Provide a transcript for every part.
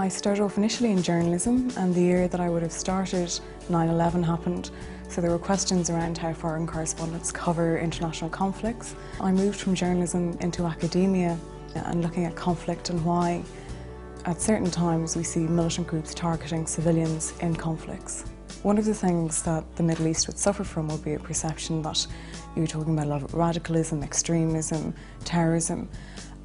I started off initially in journalism, and the year that I would have started, 9/11 happened. So there were questions around how foreign correspondents cover international conflicts. I moved from journalism into academia and looking at conflict and why at certain times we see militant groups targeting civilians in conflicts. One of the things that the Middle East would suffer from would be a perception that you're talking about a lot of radicalism, extremism, terrorism.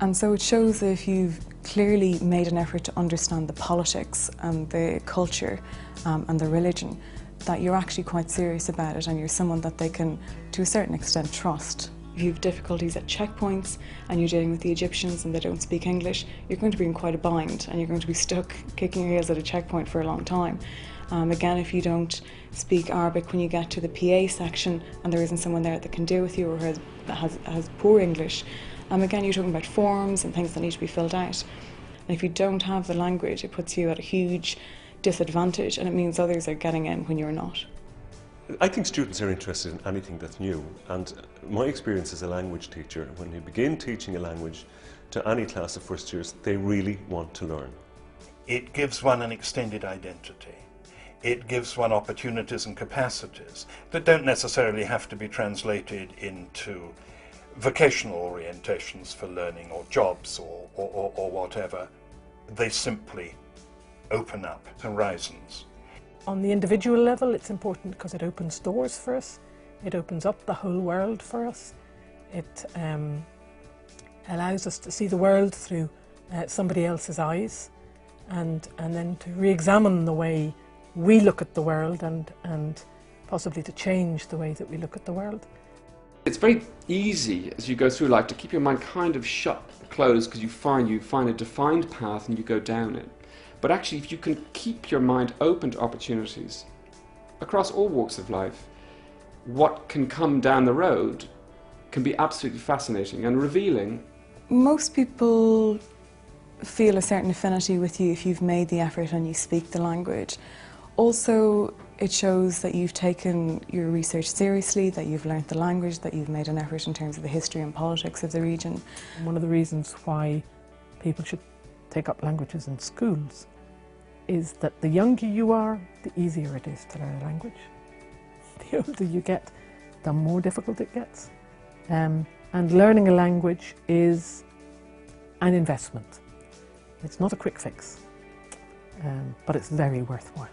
And so it shows that if you've clearly made an effort to understand the politics and the culture and the religion, that you're actually quite serious about it and you're someone that they can, to a certain extent, trust. If you have difficulties at checkpoints and you're dealing with the Egyptians and they don't speak English, you're going to be in quite a bind and you're going to be stuck kicking your heels at a checkpoint for a long time. Again, if you don't speak Arabic when you get to the PA section and there isn't someone there that can deal with you or has poor English, again, you're talking about forms and things that need to be filled out. And if you don't have the language, it puts you at a huge disadvantage and it means others are getting in when you're not. I think students are interested in anything that's new, and my experience as a language teacher, when you begin teaching a language to any class of first years, they really want to learn. It gives one an extended identity. It gives one opportunities and capacities that don't necessarily have to be translated into vocational orientations for learning or jobs or whatever. They simply open up horizons. On the individual level, it's important because it opens doors for us. It opens up the whole world for us. It allows us to see the world through somebody else's eyes and then to re-examine the way we look at the world and possibly to change the way that we look at the world. It's very easy as you go through life to keep your mind kind of shut, closed, because you find a defined path and you go down it. But actually, if you can keep your mind open to opportunities across all walks of life, what can come down the road can be absolutely fascinating and revealing. Most people feel a certain affinity with you if you've made the effort and you speak the language. Also, it shows that you've taken your research seriously, that you've learnt the language, that you've made an effort in terms of the history and politics of the region. One of the reasons why people should take up languages in schools is that the younger you are, the easier it is to learn a language. The older you get, the more difficult it gets. And learning a language is an investment. It's not a quick fix, but it's very worthwhile.